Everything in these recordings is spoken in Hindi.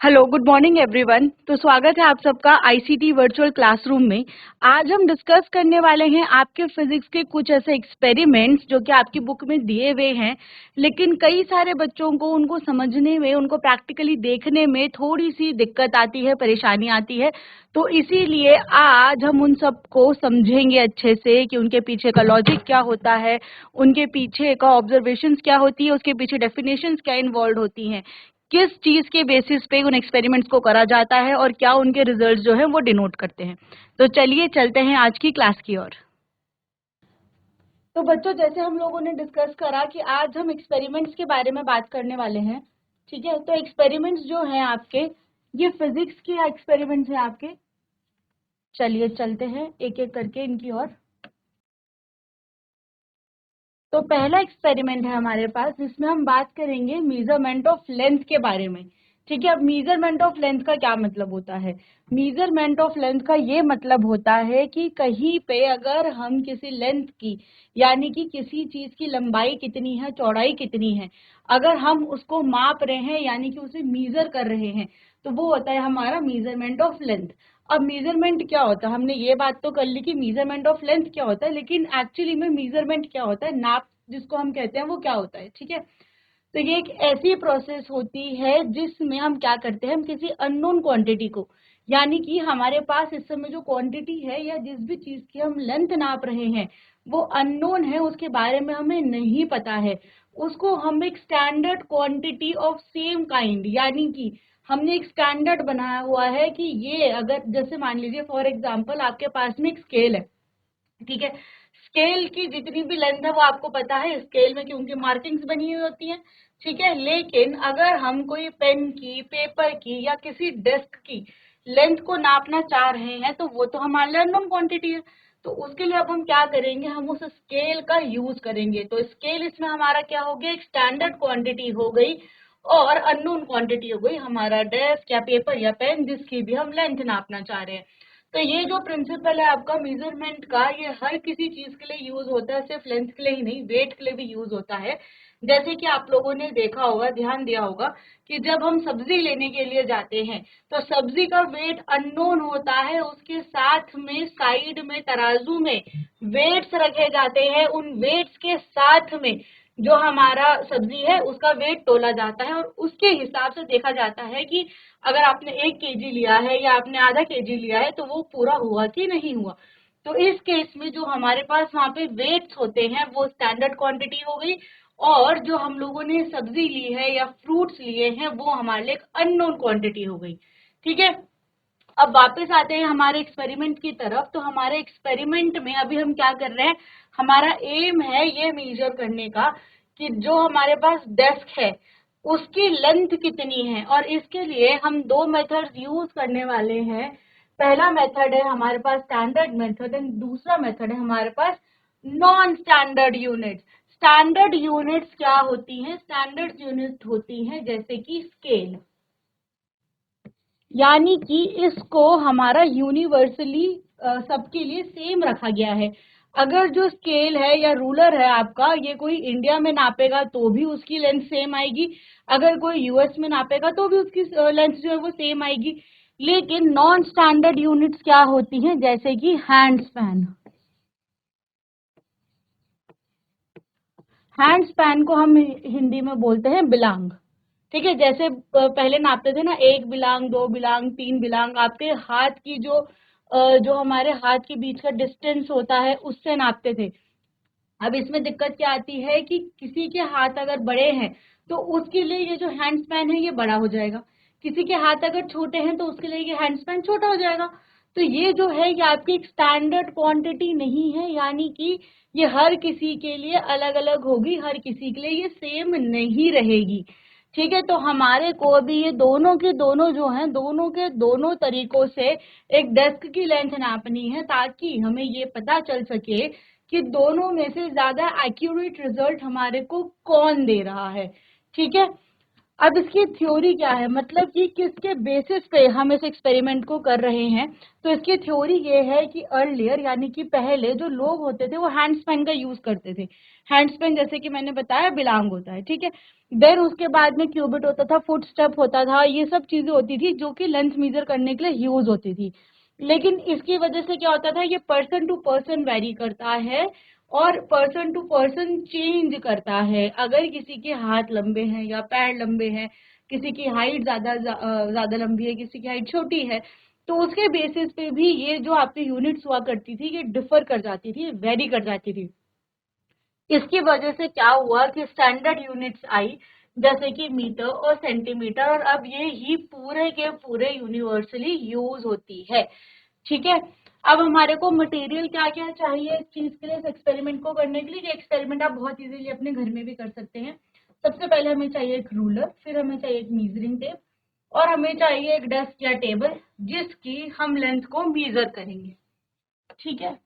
Hello, good morning everyone. तो स्वागत है आप सबका आईसीटी वर्चुअल क्लासरूम में। आज हम डिस्कस करने वाले हैं आपके फिजिक्स के कुछ ऐसे एक्सपेरिमेंट्स जो कि आपकी बुक में दिए हुए हैं, लेकिन कई सारे बच्चों को उनको समझने में, उनको प्रैक्टिकली देखने में थोड़ी सी दिक्कत आती है, परेशानी आती है। तो इसीलिए आज हम उन सबको समझेंगे अच्छे से कि उनके पीछे का लॉजिक क्या होता है, उनके पीछे का ऑब्जर्वेशंस क्या होती है, उसके पीछे डेफिनेशंस क्या इन्वॉल्व होती हैं, किस चीज के बेसिस पे उन एक्सपेरिमेंट्स को करा जाता है और क्या उनके रिजल्ट जो है वो डिनोट करते हैं। तो चलिए चलते हैं आज की क्लास की ओर। तो बच्चों, जैसे हम लोगों ने डिस्कस करा कि आज हम एक्सपेरिमेंट्स के बारे में बात करने वाले हैं। ठीक है, तो एक्सपेरिमेंट्स जो हैं आपके, ये फिजिक्स के एक्सपेरिमेंट्स हैं आपके। चलिए चलते हैं एक एक करके इनकी ओर। तो पहला एक्सपेरिमेंट है हमारे पास जिसमें हम बात करेंगे मेजरमेंट ऑफ लेंथ के बारे में। ठीक है, अब मेजरमेंट ऑफ लेंथ का क्या मतलब होता है? मेजरमेंट ऑफ लेंथ का ये मतलब होता है कि कहीं पे अगर हम किसी लेंथ की, यानी कि किसी चीज की लंबाई कितनी है, चौड़ाई कितनी है, अगर हम उसको माप रहे हैं यानी कि उसे मेजर कर रहे हैं, तो वो होता है हमारा मेजरमेंट ऑफ लेंथ। अब मेजरमेंट क्या होता है, हमने ये बात तो कर ली कि मेजरमेंट ऑफ लेंथ क्या होता है, लेकिन एक्चुअली में मेजरमेंट क्या होता है, नाप जिसको हम कहते हैं वो क्या होता है। ठीक है, तो ये एक ऐसी प्रोसेस होती है जिसमें हम क्या करते हैं, हम किसी अननोन क्वांटिटी को, यानी कि हमारे पास इस समय जो क्वांटिटी है या जिस भी चीज की हम लेंथ नाप रहे हैं वो अननोन है, उसके बारे में हमें नहीं पता है, उसको हम एक standard quantity of same kind, यानी कि हमने एक स्टैंडर्ड बनाया हुआ है कि ये, अगर जैसे मान लीजिए फॉर एग्जांपल आपके पास में एक स्केल है। ठीक है, स्केल की जितनी भी लेंथ है वो आपको पता है स्केल में, क्योंकि मार्किंग्स बनी हुई होती हैं। ठीक है, लेकिन अगर हम कोई पेन की, पेपर की या किसी डेस्क की लेंथ को नापना चाह रहे हैं तो वो तो हमारे लिए अननोन क्वांटिटी है। तो उसके लिए अब हम क्या करेंगे, हम उस स्केल का यूज करेंगे। तो स्केल इसमें हमारा क्या हो गया, एक स्टैंडर्ड क्वांटिटी हो गई और अननोन क्वांटिटी हो गई हमारा डेस्क या पेपर या पेन जिसकी भी हम लेंथ नापना चाह रहे हैं। तो ये जो प्रिंसिपल है आपका मेजरमेंट का, ये हर किसी चीज के लिए यूज होता है, सिर्फ लेंथ के लिए ही नहीं, वेट के लिए भी यूज होता है। जैसे कि आप लोगों ने देखा होगा, ध्यान दिया होगा कि जब हम सब्जी लेने के लिए जाते हैं तो सब्जी का वेट अननोन होता है, उसके साथ में साइड में तराजू में वेट्स रखे जाते हैं, उन वेट्स के साथ में जो हमारा सब्जी है उसका वेट तोला जाता है और उसके हिसाब से देखा जाता है कि अगर आपने 1 केजी लिया है या आपने आधा केजी लिया है तो वो पूरा हुआ कि नहीं हुआ। तो इस केस में जो हमारे पास वहां पे वेट्स होते हैं वो स्टैंडर्ड क्वांटिटी हो गई, और जो हम लोगों ने सब्जी ली है या फ्रूट्स लिए हैं वो हमारे लिए एक अननोन क्वांटिटी हो गई। ठीक है, अब वापस आते हैं हमारे एक्सपेरिमेंट की तरफ। तो हमारे एक्सपेरिमेंट में अभी हम क्या कर रहे हैं, हमारा एम है ये मेजर करने का कि जो हमारे पास डेस्क है उसकी लेंथ कितनी है, और इसके लिए हम दो मेथड्स यूज करने वाले हैं। पहला मेथड है हमारे पास स्टैंडर्ड मेथड एंड दूसरा मेथड है हमारे पास non standard units. Standard units क्या होती हैं, स्टैंडर्ड यूनिट होती हैं जैसे कि स्केल, यानी कि इसको हमारा यूनिवर्सली सबके लिए सेम रखा गया है। अगर जो स्केल है या रूलर है आपका, ये कोई इंडिया में नापेगा तो भी उसकी लेंथ सेम आएगी, अगर कोई यूएस में नापेगा तो भी उसकी लेंथ जो है वो सेम आएगी। लेकिन नॉन स्टैंडर्ड यूनिट्स क्या होती हैं, जैसे कि हैंड स्पैन। हैंड स्पैन को हम हिंदी में बोलते हैं बिलांग। ठीक है, जैसे पहले नापते थे ना, 1 बिलांग, 2 बिलांग, 3 बिलांग, आपके हाथ की जो हमारे हाथ के बीच का डिस्टेंस होता है उससे नापते थे। अब इसमें दिक्कत क्या आती है कि किसी के हाथ अगर बड़े हैं तो उसके लिए ये जो हैंड स्पैन है ये बड़ा हो जाएगा, किसी के हाथ अगर छोटे हैं तो उसके लिए ये हैंड स्पैन छोटा हो जाएगा। तो ये जो है ये आपकी एक स्टैंडर्ड क्वांटिटी नहीं है, यानी कि ये हर किसी के लिए अलग अलग होगी, हर किसी के लिए ये सेम नहीं रहेगी। ठीक है, तो हमारे को अभी ये दोनों के दोनों जो हैं, दोनों के दोनों तरीकों से एक डेस्क की लेंथ नापनी है ताकि हमें ये पता चल सके कि दोनों में से ज्यादा एक्यूरेट रिजल्ट हमारे को कौन दे रहा है। ठीक है, अब इसकी थ्योरी क्या है, मतलब कि किसके बेसिस पे हम इस एक्सपेरिमेंट को कर रहे हैं। तो इसकी थ्योरी ये है कि अर्लियर यानी कि पहले जो लोग होते थे वो हैंड स्पेन का यूज करते थे। हैंड स्पेन जैसे कि मैंने बताया बिलांग होता है, ठीक है। देन उसके बाद में क्यूबिट होता था, फुट स्टेप होता था, ये सब चीजें होती थी जो कि लेंथ मेजर करने के लिए यूज होती थी। लेकिन इसकी वजह से क्या होता था, ये पर्सन टू पर्सन वेरी करता है और पर्सन टू पर्सन चेंज करता है। अगर किसी के हाथ लंबे हैं या पैर लंबे हैं, किसी की हाइट ज्यादा लंबी है, किसी की हाइट छोटी है, तो उसके बेसिस पे भी ये जो आपकी यूनिट्स हुआ करती थी ये डिफर कर जाती थी, वेरी कर जाती थी। इसकी वजह से क्या हुआ कि स्टैंडर्ड यूनिट्स आई, जैसे कि मीटर और सेंटीमीटर, और अब ये ही पूरे के पूरे यूनिवर्सली यूज होती है, ठीक है। अब हमारे को मटेरियल क्या क्या चाहिए इस चीज के लिए, इस एक्सपेरिमेंट को करने के लिए। ये एक्सपेरिमेंट आप बहुत इजीली अपने घर में भी कर सकते हैं। सबसे पहले हमें चाहिए एक रूलर, फिर हमें चाहिए एक मीजरिंग टेप, और हमें चाहिए एक डेस्क या टेबल जिसकी हम लेंथ को मेजर करेंगे, ठीक है।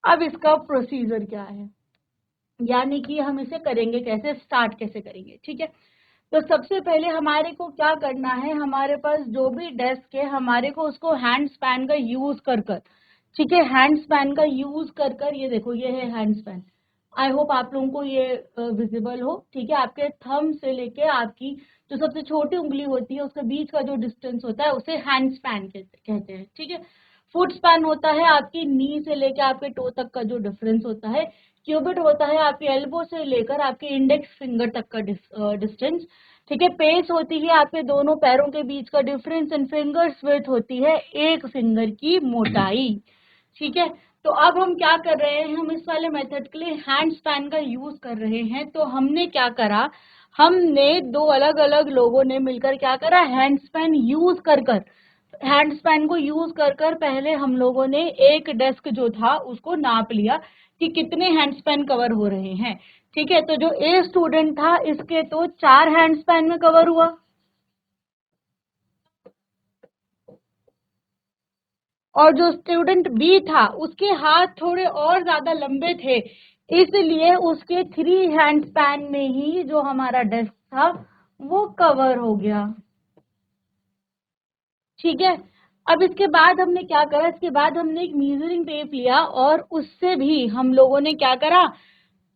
अब इसका प्रोसीजर क्या है, यानी कि हम इसे करेंगे कैसे, स्टार्ट कैसे करेंगे, ठीक है। तो सबसे पहले हमारे को क्या करना है, हमारे पास जो भी डेस्क है हमारे को उसको हैंड स्पैन का यूज कर कर, ठीक है, हैंड स्पैन का यूज कर कर, ये देखो ये है हैंड स्पैन। आई होप आप लोगों को ये विजिबल हो, ठीक है। आपके थंब से लेके आपकी जो सबसे छोटी उंगली होती है उसके बीच का जो डिस्टेंस होता है उसे हैंड स्पैन कहते हैं, ठीक है। फुट स्पैन होता है आपकी नी से लेके आपके टो तक का जो डिफरेंस होता है। क्यूबिट होता है आपके एल्बो से लेकर आपके इंडेक्स फिंगर तक का डिस्टेंस, ठीक है। पेस होती है आपके दोनों पैरों के बीच का डिफरेंस, एंड फिंगर्स विड्थ होती है एक फिंगर की मोटाई, ठीक है। तो अब हम क्या कर रहे हैं, हम इस वाले मेथड के लिए हैंड स्पैन का यूज कर रहे हैं। तो हमने क्या करा, हमने दो अलग अलग लोगों ने मिलकर क्या करा, हैंड स्पैन यूज कर कर, हैंड स्पैन को यूज कर कर पहले हम लोगों ने एक डेस्क जो था उसको नाप लिया कि कितने हैंड स्पैन कवर हो रहे हैं, ठीक है। तो जो ए स्टूडेंट था इसके तो 4 हैंड स्पैन में कवर हुआ, और जो स्टूडेंट बी था उसके हाथ थोड़े और ज्यादा लंबे थे, इसलिए उसके 3 हैंड स्पैन में ही जो हमारा डेस्क था वो कवर हो गया, ठीक है। अब इसके बाद हमने क्या करा, इसके बाद हमने एक मीजरिंग टेप लिया और उससे भी हम लोगों ने क्या करा,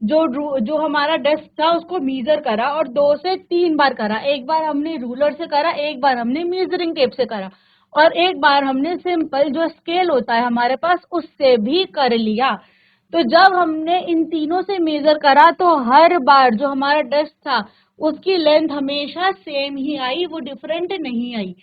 जो हमारा डेस्क था उसको मीजर करा, और 2 से 3 बार करा। एक बार हमने रूलर से करा, एक बार हमने मीजरिंग टेप से करा, और एक बार हमने सिंपल जो स्केल होता है हमारे पास उससे भी कर लिया। तो जब हमने इन तीनों से मेजर करा तो हर बार जो हमारा डेस्क था उसकी लेंथ हमेशा सेम ही आई, वो डिफरेंट नहीं आई।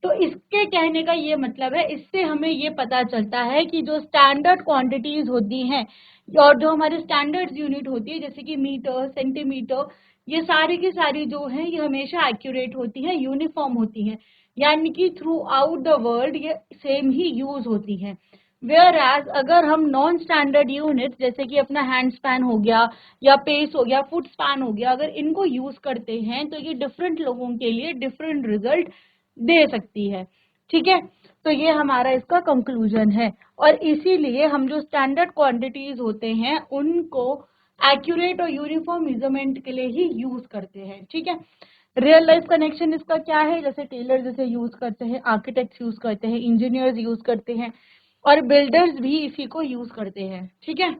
तो इसके कहने का ये मतलब है, इससे हमें ये पता चलता है कि जो स्टैंडर्ड क्वांटिटीज होती हैं और जो हमारी स्टैंडर्ड यूनिट होती है जैसे कि मीटर, सेंटीमीटर, ये सारी की सारी जो है ये हमेशा एक्यूरेट होती है, यूनिफॉर्म होती है, यानी कि थ्रू आउट द वर्ल्ड ये सेम ही यूज होती है। वेयर एज अगर हम नॉन स्टैंडर्ड यूनिट जैसे कि अपना हैंड स्पैन हो गया या पेस हो गया, फुट स्पैन हो गया, अगर इनको यूज करते हैं तो ये डिफरेंट लोगों के लिए डिफरेंट रिजल्ट दे सकती है, ठीक है। तो ये हमारा इसका कंक्लूजन है, और इसीलिए हम जो स्टैंडर्ड क्वांटिटीज होते हैं उनको एक्यूरेट और यूनिफॉर्म मेजरमेंट के लिए ही यूज करते हैं, ठीक है। रियल लाइफ कनेक्शन इसका क्या है, जैसे टेलर जैसे यूज करते हैं, आर्किटेक्ट्स यूज करते हैं, इंजीनियर्स यूज करते हैं, और बिल्डर्स भी इसी को यूज करते हैं, ठीक है।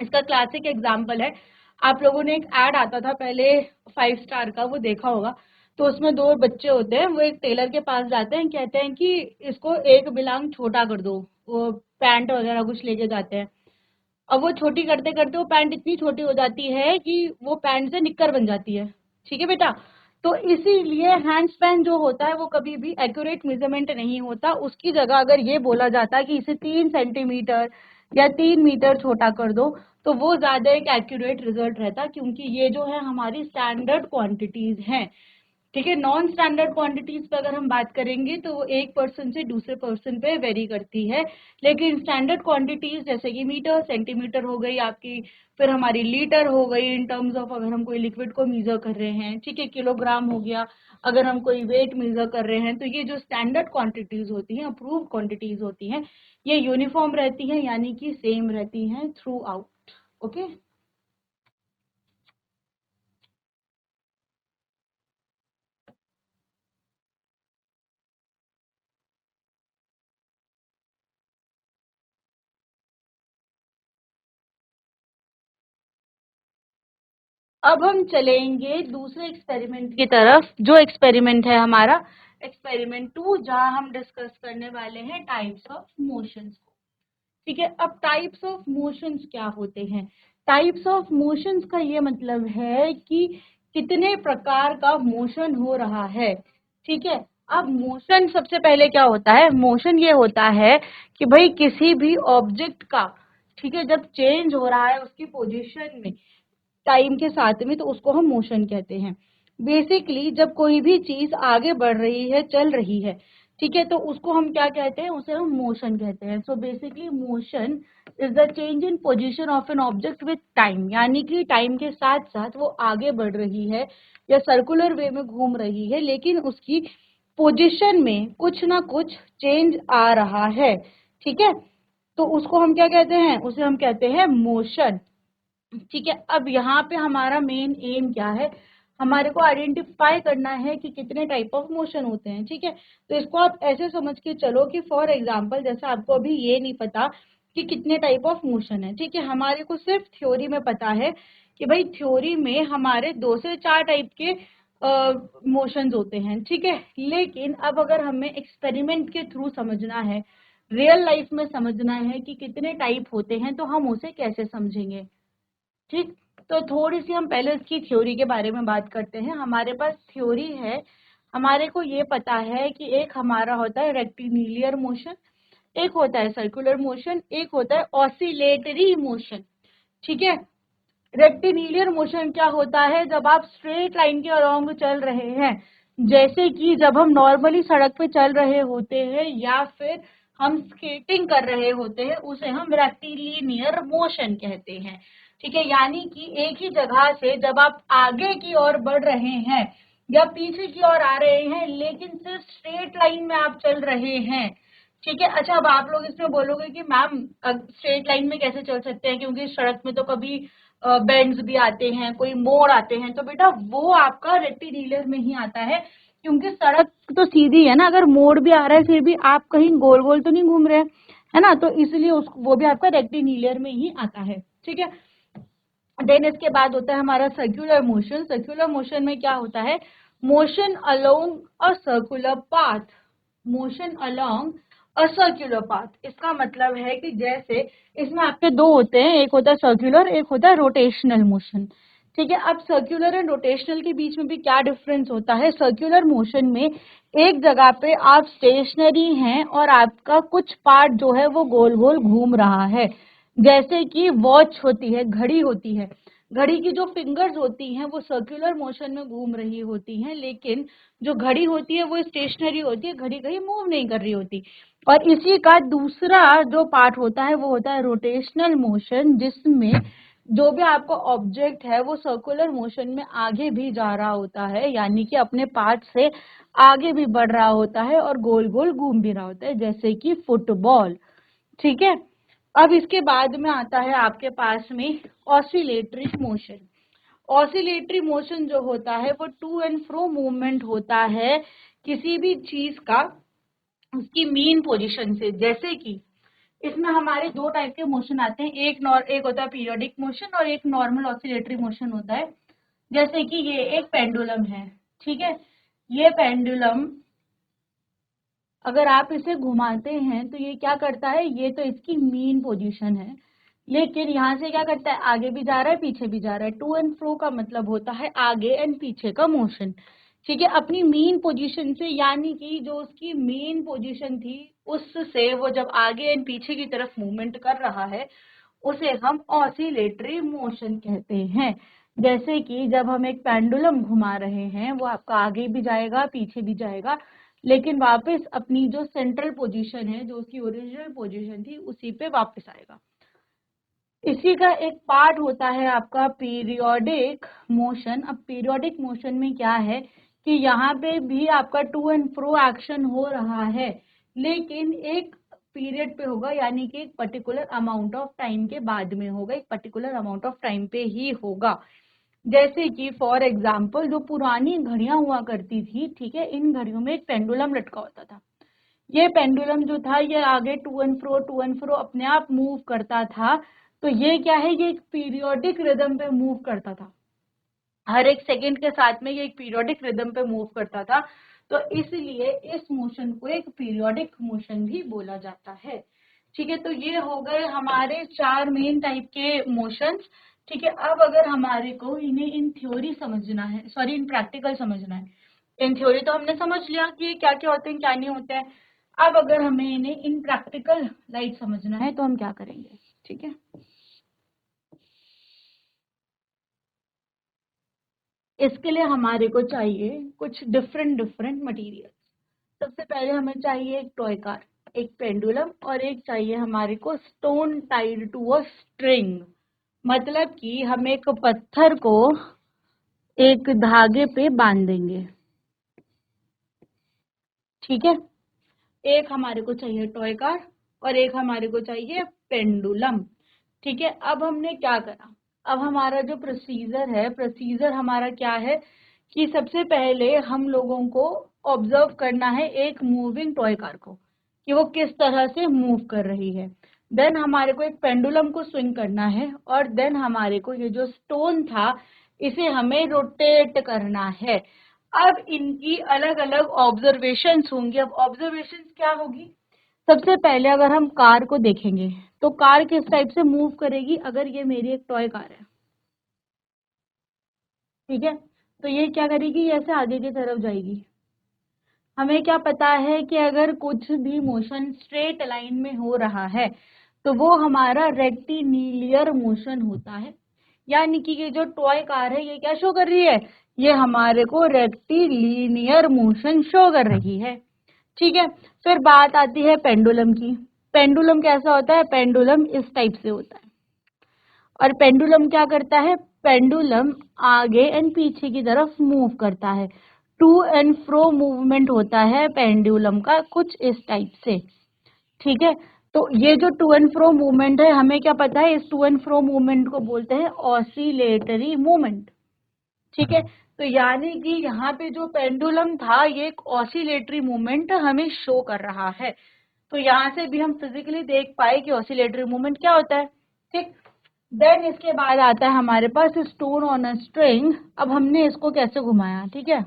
इसका क्लासिक एग्जाम्पल है, आप लोगों ने एक एड आता था पहले 5 स्टार का, वो देखा होगा। तो उसमें 2 बच्चे होते हैं, वो एक टेलर के पास जाते हैं, कहते हैं कि इसको एक बिलांग छोटा कर दो, वो पैंट वगैरह कुछ लेके जाते हैं। अब वो छोटी करते करते वो पैंट इतनी छोटी हो जाती है कि वो पैंट से निक्कर बन जाती है, ठीक है बेटा। तो इसीलिए हैंड स्पैन जो होता है वो कभी भी एक्यूरेट मेजरमेंट नहीं होता। उसकी जगह अगर ये बोला जाता कि इसे 3 सेंटीमीटर या 3 मीटर छोटा कर दो तो वो ज्यादा एक एक्यूरेट रिजल्ट रहता, क्योंकि ये जो है हमारी स्टैंडर्ड क्वांटिटीज हैं, ठीक है। नॉन स्टैंडर्ड क्वांटिटीज पे अगर हम बात करेंगे तो वो एक पर्सन से दूसरे पर्सन पे वेरी करती है, लेकिन स्टैंडर्ड क्वांटिटीज जैसे कि मीटर, सेंटीमीटर हो गई आपकी, फिर हमारी लीटर हो गई इन टर्म्स ऑफ अगर हम कोई लिक्विड को मीजर कर रहे हैं, ठीक है, किलोग्राम हो गया अगर हम कोई वेट मीजर कर रहे हैं, तो ये जो स्टैंडर्ड क्वांटिटीज होती हैं, अप्रूव क्वांटिटीज होती हैं, ये यूनिफॉर्म रहती हैं, यानी कि सेम रहती हैं थ्रू आउट। ओके। अब हम चलेंगे दूसरे एक्सपेरिमेंट की तरफ, जो एक्सपेरिमेंट है हमारा एक्सपेरिमेंट 2, जहां हम डिस्कस करने वाले हैं टाइप्स ऑफ मोशंस को। ठीक है। अब टाइप्स ऑफ मोशंस क्या होते हैं? टाइप्स ऑफ मोशंस का ये मतलब है कि कितने प्रकार का मोशन हो रहा है। ठीक है। अब मोशन सबसे पहले क्या होता है? मोशन ये होता है कि भाई किसी भी ऑब्जेक्ट का, ठीक है, जब चेंज हो रहा है उसकी पोजीशन में टाइम के साथ में, तो उसको हम मोशन कहते हैं। बेसिकली जब कोई भी चीज आगे बढ़ रही है, चल रही है, ठीक है, तो उसको हम क्या कहते हैं? उसे हम मोशन कहते हैं। So basically motion is the change in position of an object with time, यानी कि टाइम के साथ साथ वो आगे बढ़ रही है या सर्कुलर वे में घूम रही है, लेकिन उसकी पोजीशन में कुछ ना कुछ चेंज आ रहा है। ठीक है। तो उसको हम क्या कहते हैं? उसे हम कहते हैं मोशन। ठीक है। अब यहाँ पे हमारा मेन एम क्या है? हमारे को आइडेंटिफाई करना है कि कितने टाइप ऑफ मोशन होते हैं। ठीक है। तो इसको आप ऐसे समझ के चलो कि फॉर एग्जांपल जैसे आपको अभी ये नहीं पता कि कितने टाइप ऑफ मोशन है, ठीक है, हमारे को सिर्फ थ्योरी में पता है कि भाई थ्योरी में हमारे 2 से 4 टाइप के मोशंस होते हैं। ठीक है। लेकिन अब अगर हमें एक्सपेरिमेंट के थ्रू समझना है, रियल लाइफ में समझना है कि कितने टाइप होते हैं, तो हम उसे कैसे समझेंगे? ठीक। तो थोड़ी सी हम पहले इसकी थ्योरी के बारे में बात करते हैं। हमारे पास थ्योरी है, हमारे को ये पता है कि एक हमारा होता है रेक्टिलिनियर मोशन, एक होता है सर्कुलर मोशन, एक होता है ऑसिलेटरी मोशन। ठीक है। रेक्टिलिनियर मोशन क्या होता है? जब आप स्ट्रेट लाइन के अलोंग चल रहे हैं, जैसे कि जब हम नॉर्मली सड़क पे चल रहे होते हैं या फिर हम स्केटिंग कर रहे होते हैं, उसे हम रेक्टिलिनियर मोशन कहते हैं। ठीक है। यानी कि एक ही जगह से जब आप आगे की ओर बढ़ रहे हैं या पीछे की ओर आ रहे हैं, लेकिन सिर्फ स्ट्रेट लाइन में आप चल रहे हैं। ठीक है। अच्छा, अब आप लोग इसमें बोलोगे कि मैम स्ट्रेट लाइन में कैसे चल सकते हैं, क्योंकि सड़क में तो कभी बेंड्स भी आते हैं, कोई मोड़ आते हैं। तो बेटा वो आपका रेक्टिलिनियर में ही आता है, क्योंकि सड़क तो सीधी है ना, अगर मोड़ भी आ रहा है फिर भी आप कहीं गोल गोल तो नहीं घूम रहे हैं, है ना, तो इसलिए उसको वो भी आपका रेक्टिलिनियर में ही आता है। ठीक है। देन इसके बाद होता है हमारा सर्कुलर मोशन। सर्कुलर मोशन में क्या होता है? Motion along a circular path. Motion along a circular path, इसका मतलब है कि जैसे इसमें आपके दो होते हैं, एक होता है सर्कुलर, एक होता है रोटेशनल मोशन। ठीक है। अब सर्कुलर एंड रोटेशनल के बीच में भी क्या डिफरेंस होता है? सर्कुलर मोशन में एक जगह पे आप स्टेशनरी हैं और आपका कुछ पार्ट जो है वो गोल गोल घूम रहा है, जैसे कि वॉच होती है, घड़ी होती है, घड़ी की जो फिंगर्स होती हैं वो सर्कुलर मोशन में घूम रही होती हैं, लेकिन जो घड़ी होती है वो स्टेशनरी होती है, घड़ी कहीं मूव नहीं कर रही होती। और इसी का दूसरा जो पार्ट होता है वो होता है रोटेशनल मोशन, जिसमें जो भी आपका ऑब्जेक्ट है वो सर्कुलर मोशन में आगे भी जा रहा होता है, यानी कि अपने पार्ट से आगे भी बढ़ रहा होता है और गोल गोल घूम भी रहा होता है, जैसे कि फुटबॉल। ठीक है। अब इसके बाद में आता है आपके पास में ऑसिलेटरी मोशन। ऑसिलेटरी मोशन जो होता है वो टू एंड फ्रो मूवमेंट होता है किसी भी चीज का उसकी मीन पोजीशन से। जैसे कि इसमें हमारे दो टाइप के मोशन आते हैं, एक होता है पीरियोडिक मोशन और एक नॉर्मल ऑसिलेटरी मोशन होता है। जैसे कि ये एक पेंडुलम है, ठीक है, ये पेंडुलम अगर आप इसे घुमाते हैं तो ये क्या करता है? ये तो इसकी मीन पोजीशन है, लेकिन यहाँ से क्या करता है? आगे भी जा रहा है, पीछे भी जा रहा है। टू एंड फ्रो का मतलब होता है आगे एंड पीछे का मोशन। ठीक है। अपनी मीन पोजीशन से, यानी कि जो उसकी मेन पोजीशन थी उससे वो जब आगे एंड पीछे की तरफ मूवमेंट कर रहा है, उसे हम ऑसिलेटरी मोशन कहते हैं। जैसे कि जब हम एक पेंडुलम घुमा रहे हैं, वो आपका आगे भी जाएगा पीछे भी जाएगा, लेकिन वापस अपनी जो सेंट्रल पोजीशन है, जो उसकी ओरिजिनल पोजीशन थी, उसी पे वापस आएगा। इसी का एक पार्ट होता है आपका पीरियोडिक मोशन। अब पीरियोडिक मोशन में क्या है कि यहाँ पे भी आपका टू एंड फ्रो एक्शन हो रहा है, लेकिन एक पीरियड पे होगा, यानी कि एक पर्टिकुलर अमाउंट ऑफ टाइम के बाद में होगा, एक पर्टिकुलर अमाउंट ऑफ टाइम पे ही होगा। जैसे कि फॉर एग्जाम्पल जो पुरानी घड़ियां हुआ करती थी, ठीक है, इन घड़ियों में एक पेंडुलम लटका होता था। ये पेंडुलम जो था, ये आगे टू एंड फ्रो अपने आप मूव करता था। तो ये क्या है, ये एक पीरियोडिक रिदम पे मूव करता था, हर एक सेकंड के साथ में ये एक पीरियोडिक रिदम पे मूव करता था। तो इसलिए इस मोशन को एक पीरियोडिक मोशन भी बोला जाता है। ठीक है, तो ये हो गए हमारे 4 मेन टाइप के मोशंस। ठीक है, अब अगर हमारे को इन्हें इन थ्योरी समझना है, सॉरी इन प्रैक्टिकल समझना है। इन थ्योरी तो हमने समझ लिया कि क्या क्या होते हैं क्या नहीं होते हैं। अब अगर हमें इन्हें इन प्रैक्टिकल लाइट समझना है तो हम क्या करेंगे, ठीक है। इसके लिए हमारे को चाहिए कुछ डिफरेंट डिफरेंट मटेरियल। सबसे पहले हमें चाहिए एक टॉय कार, एक पेंडुलम, और एक चाहिए हमारे को stone tied to a string. मतलब कि हम एक पत्थर को एक धागे पे बांध देंगे, ठीक है। एक हमारे को चाहिए टॉय कार और एक हमारे को चाहिए पेंडुलम, ठीक है। अब हमने क्या करा, अब हमारा जो प्रोसीजर है, प्रोसीजर हमारा क्या है कि सबसे पहले हम लोगों को ऑब्जर्व करना है एक मूविंग टॉय कार को, कि वो किस तरह से मूव कर रही है। देन हमारे को एक पेंडुलम को स्विंग करना है, और देन हमारे को ये जो स्टोन था इसे हमें रोटेट करना है। अब इनकी अलग अलग ऑब्जर्वेशंस होंगी। अब ऑब्जर्वेशंस क्या होगी, सबसे पहले अगर हम कार को देखेंगे तो कार किस टाइप से मूव करेगी। अगर ये मेरी एक टॉय कार है, ठीक है, तो ये क्या करेगी, ऐसे आगे की तरफ जाएगी। हमें क्या पता है कि अगर कुछ भी मोशन स्ट्रेट लाइन में हो रहा है तो वो हमारा रेक्टिलिनियर मोशन होता है। यानी कि ये जो टॉय कार है ये क्या शो कर रही है, ये हमारे को रेक्टिलिनियर मोशन शो कर रही है, ठीक है। फिर बात आती है पेंडुलम की। पेंडुलम कैसा होता है, पेंडुलम इस टाइप से होता है। और पेंडुलम क्या करता है, पेंडुलम आगे एंड पीछे की तरफ मूव करता है। टू एंड फ्रो मूवमेंट होता है पेंडुलम का कुछ इस टाइप से, ठीक है। तो ये जो टू एंड फ्रो मूवमेंट है, हमें क्या पता है, इस टू एंड फ्रो मूवमेंट को बोलते हैं ऑसिलेटरी मूवमेंट, ठीक है। तो यानी कि यहाँ पे जो पेंडुलम था ये एक ऑसिलेटरी मूवमेंट हमें शो कर रहा है। तो यहाँ से भी हम फिजिकली देख पाए कि ऑसिलेटरी मूवमेंट क्या होता है, ठीक। देन इसके बाद आता है हमारे पास स्टोन ऑन अ स्ट्रिंग। अब हमने इसको कैसे घुमाया, ठीक है।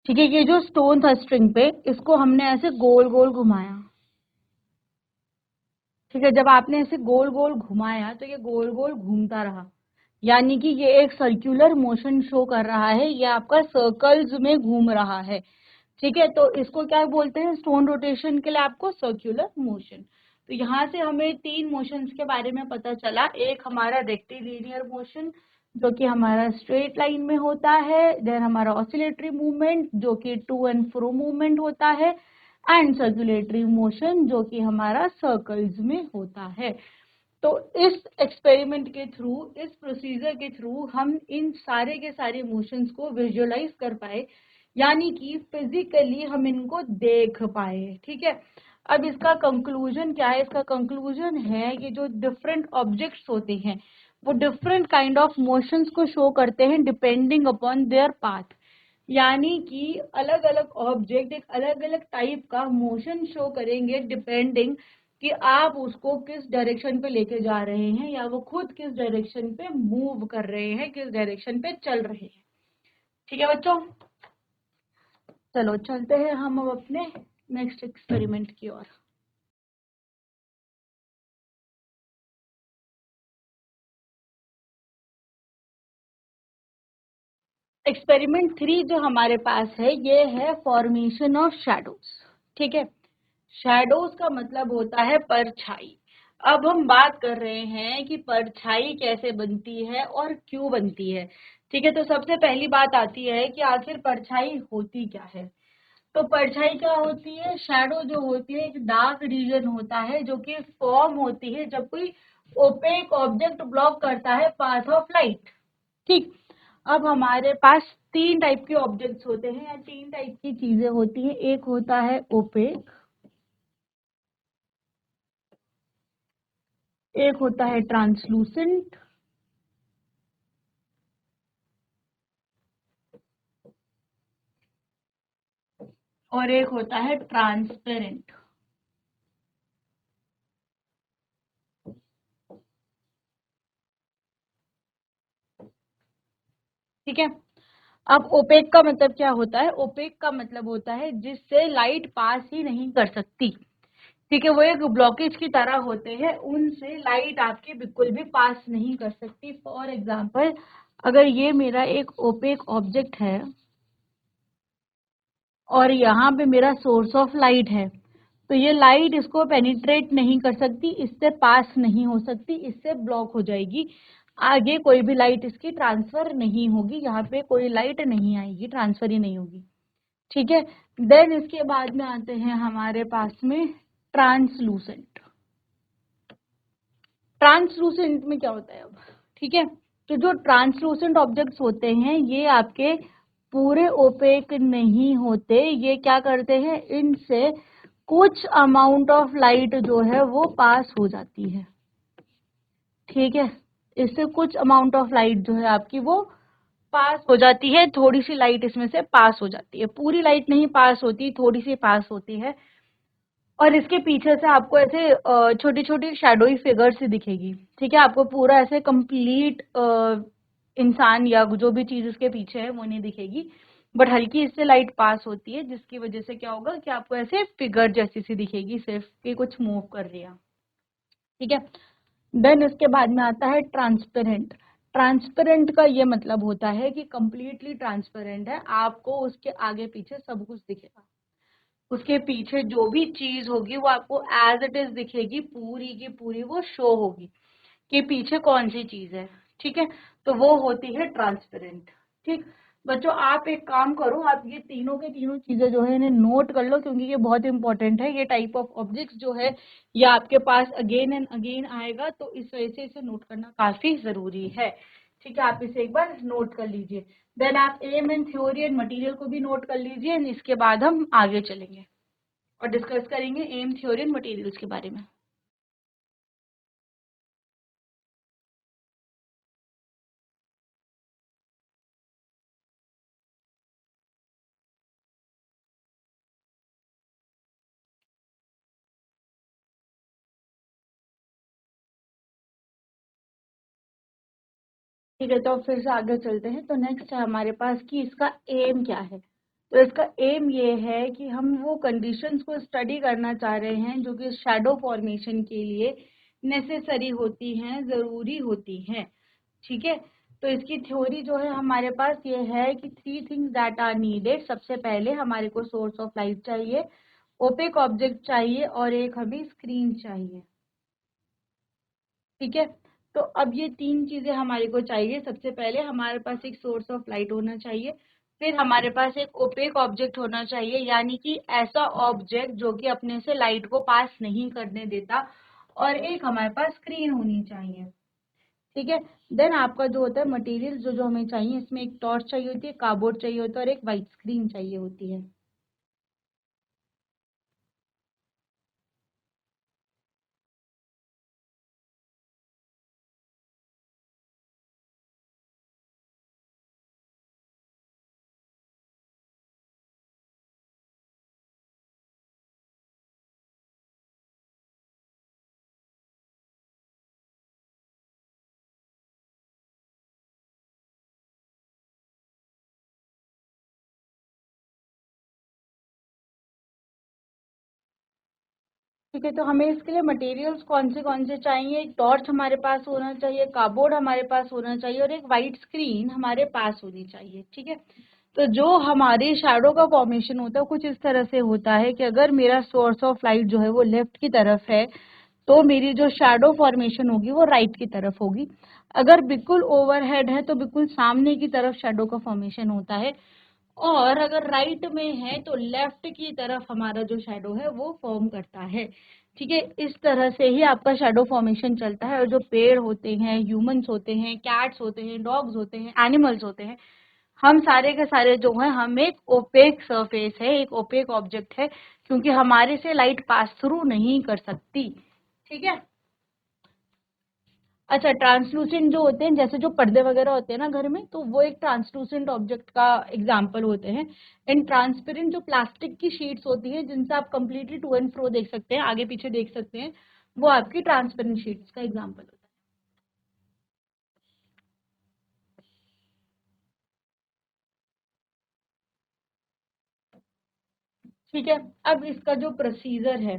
ठीक है, ये जो स्टोन था स्ट्रिंग पे, इसको हमने ऐसे गोल गोल घुमाया, ठीक है। जब आपने ऐसे गोल गोल घुमाया तो ये गोल गोल घूमता रहा, यानी कि ये एक सर्कुलर मोशन शो कर रहा है, ये आपका सर्कल्स में घूम रहा है, ठीक है। तो इसको क्या बोलते हैं, स्टोन रोटेशन के लिए आपको सर्कुलर मोशन। तो यहाँ से हमें 3 मोशंस के बारे में पता चला। एक हमारा रेक्टिलिनियर मोशन जो कि हमारा स्ट्रेट लाइन में होता है, देन हमारा ऑसिलेटरी मूवमेंट जो कि टू एंड फ्रो मूवमेंट होता है, एंड सर्कुलेटरी मोशन जो कि हमारा सर्कल्स में होता है। तो इस एक्सपेरिमेंट के थ्रू, इस प्रोसीजर के थ्रू हम इन सारे के सारे मोशंस को विजुअलाइज कर पाए, यानी कि फिजिकली हम इनको देख पाए, ठीक है। अब इसका कंक्लूजन क्या है, इसका कंक्लूजन है कि जो डिफरेंट ऑब्जेक्ट्स होते हैं वो डिफरेंट काइंड ऑफ मोशंस को शो करते हैं डिपेंडिंग अपॉन देयर पाथ। यानी कि अलग अलग ऑब्जेक्ट एक अलग अलग टाइप का मोशन शो करेंगे डिपेंडिंग कि आप उसको किस डायरेक्शन पे लेके जा रहे हैं, या वो खुद किस डायरेक्शन पे मूव कर रहे हैं, किस डायरेक्शन पे चल रहे हैं, ठीक है बच्चों। चलो चलते हैं हम अब अपने नेक्स्ट एक्सपेरिमेंट की ओर। एक्सपेरिमेंट 3 जो हमारे पास है ये है फॉर्मेशन ऑफ शैडोज। ठीक है, शैडोज का मतलब होता है परछाई। अब हम बात कर रहे हैं कि परछाई कैसे बनती है और क्यों बनती है। ठीक है, तो सबसे पहली बात आती है कि आखिर परछाई होती क्या है। तो परछाई क्या होती है, शैडो जो होती है एक डार्क रीजन होता है जो कि फॉर्म होती है जब कोई ओपेक ऑब्जेक्ट ब्लॉक करता है पाथ ऑफ लाइट। ठीक, अब हमारे पास तीन टाइप के ऑब्जेक्ट्स होते हैं या तीन टाइप की चीजें होती हैं। एक होता है ओपेक, एक होता है ट्रांसलूसेंट, और एक होता है ट्रांसपेरेंट। ठीक है, अब ओपेक का मतलब क्या होता है, ओपेक का मतलब होता है जिससे लाइट पास ही नहीं कर सकती। ठीक है, वो एक ब्लॉकेज की तरह होते हैं, उनसे लाइट आपकी बिल्कुल भी पास नहीं कर सकती। फॉर एग्जाम्पल, अगर ये मेरा एक ओपेक ऑब्जेक्ट है और यहाँ पे मेरा सोर्स ऑफ लाइट है, तो ये लाइट इसको पेनिट्रेट नहीं कर सकती, इससे पास नहीं हो सकती, इससे ब्लॉक हो जाएगी। आगे कोई भी लाइट इसकी ट्रांसफर नहीं होगी, यहाँ पे कोई लाइट नहीं आएगी, ट्रांसफर ही नहीं होगी। ठीक है, देन इसके बाद में आते हैं हमारे पास में ट्रांसलूसेंट। ट्रांसलूसेंट में क्या होता है अब, ठीक है, तो जो ट्रांसलूसेंट ऑब्जेक्ट्स होते हैं ये आपके पूरे ओपेक नहीं होते, ये क्या करते हैं, इनसे कुछ अमाउंट ऑफ लाइट जो है वो पास हो जाती है। ठीक है, इससे कुछ अमाउंट ऑफ लाइट जो है आपकी वो पास हो जाती है, थोड़ी सी लाइट इसमें से पास हो जाती है, पूरी लाइट नहीं पास होती, थोड़ी सी पास होती है। और इसके पीछे से आपको ऐसे छोटी छोटी शैडोई फिगर सी दिखेगी। ठीक है, आपको पूरा ऐसे कंप्लीट इंसान या जो भी चीज उसके पीछे है वो नहीं दिखेगी, बट हल्की इससे लाइट पास होती है जिसकी वजह से क्या होगा कि आपको ऐसे फिगर जैसी सी दिखेगी, सिर्फ कि कुछ मूव कर रही है। ठीक है, देन इसके बाद में आता है ट्रांसपेरेंट। ट्रांसपेरेंट का ये मतलब होता है कि कंप्लीटली ट्रांसपेरेंट है, आपको उसके आगे पीछे सब कुछ दिखेगा, उसके पीछे जो भी चीज होगी वो आपको एज इट इज दिखेगी, पूरी की पूरी वो शो होगी कि पीछे कौन सी चीज है। ठीक है, तो वो होती है ट्रांसपेरेंट। ठीक, बच्चों आप एक काम करो, आप ये तीनों के तीनों चीजें जो है इन्हें नोट कर लो, क्योंकि ये बहुत इंपॉर्टेंट है। ये टाइप ऑफ ऑब्जेक्ट्स जो है ये आपके पास अगेन एंड अगेन आएगा, तो इस वजह से इसे नोट करना काफी जरूरी है। ठीक है, आप इसे एक बार नोट कर लीजिए। देन आप aim and theory and material को भी नोट कर लीजिए, इसके बाद हम आगे चलेंगे और डिस्कस करेंगे एम, थ्योरी एंड मटेरियल्स के बारे में। ठीक है, तो फिर से आगे चलते हैं। तो नेक्स्ट है हमारे पास कि इसका एम क्या है। तो इसका एम ये है कि हम वो कंडीशंस को स्टडी करना चाह रहे हैं जो कि शैडो फॉर्मेशन के लिए नेसेसरी होती हैं, ज़रूरी होती हैं। ठीक है, तो इसकी थ्योरी जो है हमारे पास ये है कि three things that are needed. सबसे पहले हमारे को सोर्स ऑफ लाइट चाहिए, ओपेक ऑब्जेक्ट चाहिए और एक हमें स्क्रीन चाहिए। ठीक है, तो अब ये तीन चीजें हमारे को चाहिए। सबसे पहले हमारे पास एक सोर्स ऑफ लाइट होना चाहिए, फिर हमारे पास एक ओपेक ऑब्जेक्ट होना चाहिए, यानी कि ऐसा ऑब्जेक्ट जो कि अपने से लाइट को पास नहीं करने देता, और एक हमारे पास स्क्रीन होनी चाहिए। ठीक है, देन आपका जो होता है मटेरियल जो जो हमें चाहिए, इसमें एक टॉर्च चाहिए होती है, कार्डबोर्ड चाहिए होता है और एक व्हाइट स्क्रीन चाहिए होती है। ठीक है, तो हमें इसके लिए मटेरियल्स कौन से चाहिए? एक टॉर्च हमारे पास होना चाहिए, कार्डबोर्ड हमारे पास होना चाहिए और एक वाइट स्क्रीन हमारे पास होनी चाहिए। ठीक है, तो जो हमारी शैडो का फॉर्मेशन होता है कुछ इस तरह से होता है कि अगर मेरा सोर्स ऑफ लाइट जो है वो लेफ्ट की तरफ है तो मेरी जो शैडो फॉर्मेशन होगी वो राइट की तरफ होगी। अगर बिल्कुल ओवरहेड है तो बिल्कुल सामने की तरफ शैडो का फॉर्मेशन होता है, और अगर राइट में है तो लेफ्ट की तरफ हमारा जो शैडो है वो फॉर्म करता है। ठीक है, इस तरह से ही आपका शैडो फॉर्मेशन चलता है। और जो पेड़ होते हैं, ह्यूमंस होते हैं, कैट्स होते हैं, डॉग्स होते हैं, एनिमल्स होते हैं, हम सारे के सारे जो है हम एक ओपेक सरफेस है, एक ओपेक ऑब्जेक्ट है, क्योंकि हमारे से लाइट पास थ्रू नहीं कर सकती। ठीक है, अच्छा, ट्रांसलूसेंट जो होते हैं, जैसे जो पर्दे वगैरह होते हैं ना घर में, तो वो एक ट्रांसलूसेंट ऑब्जेक्ट का एग्जाम्पल होते हैं। एंड ट्रांसपेरेंट जो प्लास्टिक की शीट्स होती हैं जिनसे आप कंप्लीटली टू एंड फ्रो देख सकते हैं, आगे पीछे देख सकते हैं, वो आपकी ट्रांसपेरेंट शीट्स का एग्जाम्पल होता है। ठीक है, अब इसका जो प्रोसीजर है,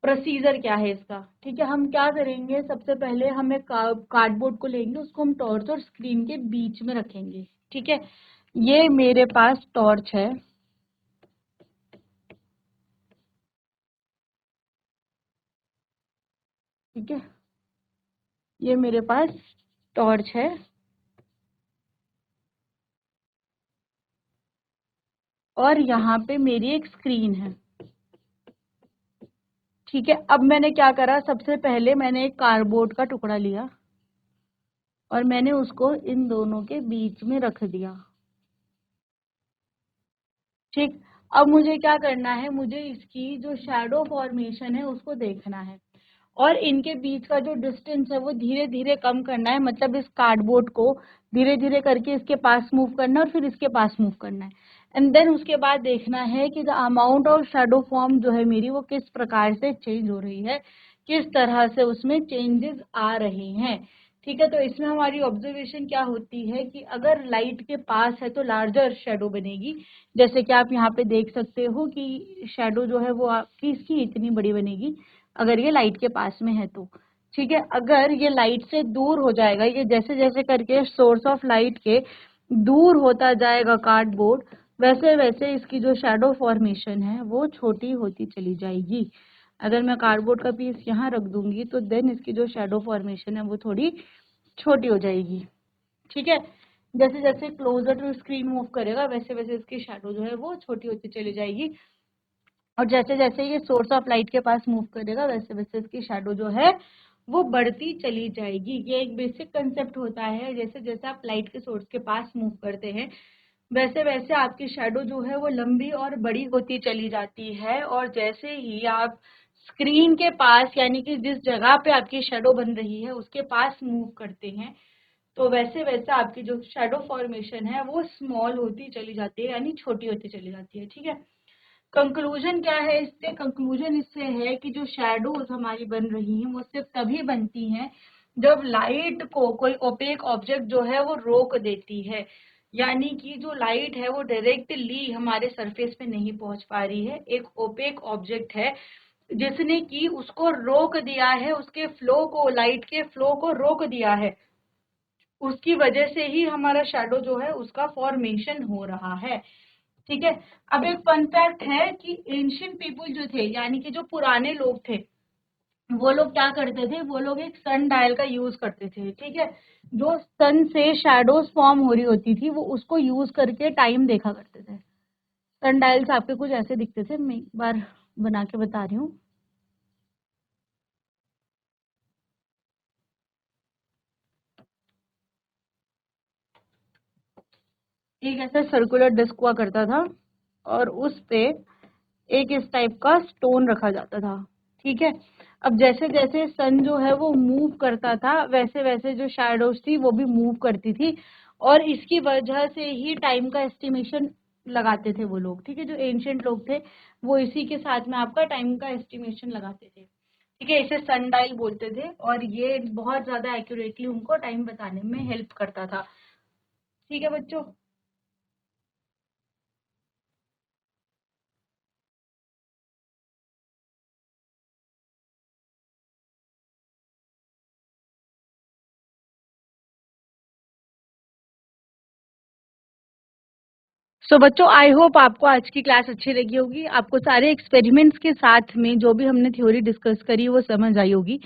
प्रोसीजर क्या है इसका? ठीक है, हम क्या करेंगे, सबसे पहले हम एक कार्डबोर्ड को लेंगे, उसको हम टॉर्च और स्क्रीन के बीच में रखेंगे। ठीक है, ये मेरे पास टॉर्च है। ठीक है, ये मेरे पास टॉर्च है और यहाँ पे मेरी एक स्क्रीन है। ठीक है, अब मैंने क्या करा, सबसे पहले मैंने एक कार्डबोर्ड का टुकड़ा लिया और मैंने उसको इन दोनों के बीच में रख दिया। ठीक, अब मुझे क्या करना है, मुझे इसकी जो शैडो फॉर्मेशन है उसको देखना है और इनके बीच का जो डिस्टेंस है वो धीरे धीरे कम करना है। मतलब इस कार्डबोर्ड को धीरे धीरे करके इसके पास मूव करना है और फिर इसके पास मूव करना है। एंड देन उसके बाद देखना है कि the amount of shadow form जो है मेरी वो किस प्रकार से चेंज हो रही है, किस तरह से उसमें चेंजेस आ रहे हैं। ठीक है, तो इसमें हमारी ऑब्जर्वेशन क्या होती है कि अगर लाइट के पास है तो लार्जर शेडो बनेगी, जैसे कि आप यहाँ पे देख सकते हो कि शेडो जो है वो आपकी इसकी इतनी बड़ी बनेगी अगर ये लाइट के पास में है तो। ठीक है, अगर ये लाइट से दूर हो जाएगा, ये जैसे जैसे करके सोर्स ऑफ लाइट के दूर होता जाएगा कार्डबोर्ड, वैसे वैसे इसकी जो शैडो फॉर्मेशन है वो छोटी होती चली जाएगी। अगर मैं कार्डबोर्ड का पीस यहाँ रख दूंगी तो देन इसकी जो शैडो फॉर्मेशन है वो थोड़ी छोटी हो जाएगी। ठीक है, जैसे जैसे क्लोजर टू स्क्रीन मूव करेगा वैसे वैसे इसकी शैडो जो है वो छोटी होती चली जाएगी, और जैसे जैसे ये सोर्स ऑफ लाइट के पास मूव करेगा वैसे वैसे इसकी शैडो जो है वो बढ़ती चली जाएगी। ये एक बेसिक कंसेप्ट होता है, जैसे जैसे आप लाइट के सोर्स के पास मूव करते हैं वैसे वैसे आपकी शैडो जो है वो लंबी और बड़ी होती चली जाती है, और जैसे ही आप स्क्रीन के पास यानी कि जिस जगह पे आपकी शैडो बन रही है उसके पास मूव करते हैं तो वैसे वैसे आपकी जो शैडो फॉर्मेशन है वो स्मॉल होती चली जाती है, यानी छोटी होती चली जाती है। ठीक है, कंक्लूजन क्या है इससे? कंक्लूजन इससे है कि जो शैडोज हमारी बन रही हैं वो सिर्फ तभी बनती हैं जब लाइट को कोई ओपेक ऑब्जेक्ट जो है वो रोक देती है, यानी कि जो लाइट है वो डायरेक्टली हमारे सरफेस पे नहीं पहुंच पा रही है, एक ओपेक ऑब्जेक्ट है जिसने कि उसको रोक दिया है, उसके फ्लो को, लाइट के फ्लो को रोक दिया है, उसकी वजह से ही हमारा शैडो जो है उसका फॉर्मेशन हो रहा है। ठीक है, अब एक फन फैक्ट है कि एंशियंट पीपल जो थे, यानी कि जो पुराने लोग थे, वो लोग क्या करते थे, वो लोग एक सन डायल का यूज करते थे। ठीक है, जो सन से शैडोज फॉर्म हो रही होती थी वो उसको यूज करके टाइम देखा करते थे। सन डायल्स आपके कुछ ऐसे दिखते थे, मैं एक बार बना के बता रही हूँ। एक ऐसा सर्कुलर डिस्क हुआ करता था और उस पे एक इस टाइप का स्टोन रखा जाता था। ठीक है, अब जैसे जैसे सन जो है वो मूव करता था वैसे वैसे जो शैडोज थी वो भी मूव करती थी, और इसकी वजह से ही टाइम का एस्टिमेशन लगाते थे वो लोग। ठीक है, जो एंशियंट लोग थे वो इसी के साथ में आपका टाइम का एस्टिमेशन लगाते थे। ठीक है, इसे सन डायल बोलते थे और ये बहुत ज्यादा एक्यूरेटली उनको टाइम बताने में हेल्प करता था। ठीक है बच्चों। सो बच्चों, आई होप आपको आज की क्लास अच्छी लगी होगी, आपको सारे एक्सपेरिमेंट्स के साथ में जो भी हमने थ्योरी डिस्कस करी वो समझ आई होगी।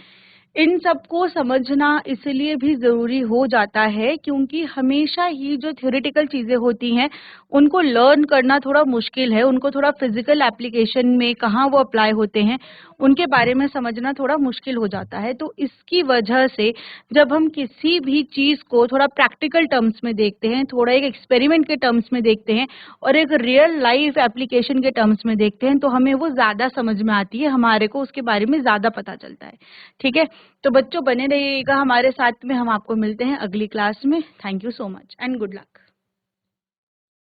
इन सबको समझना इसलिए भी ज़रूरी हो जाता है क्योंकि हमेशा ही जो थ्योरेटिकल चीज़ें होती हैं, उनको लर्न करना थोड़ा मुश्किल है, उनको थोड़ा फिज़िकल एप्लीकेशन में कहाँ वो अप्लाई होते हैं, उनके बारे में समझना थोड़ा मुश्किल हो जाता है। तो इसकी वजह से जब हम किसी भी चीज़ को थोड़ा प्रैक्टिकल टर्म्स में देखते हैं, थोड़ा एक एक्सपेरिमेंट के टर्म्स में देखते हैं और एक रियल लाइफ एप्लीकेशन के टर्म्स में देखते हैं, तो हमें वो ज़्यादा समझ में आती है, हमारे को उसके बारे में ज़्यादा पता चलता है। ठीक है? तो बच्चों बने रहिएगा हमारे साथ में, हम आपको मिलते हैं अगली क्लास में। Thank you so much and good luck.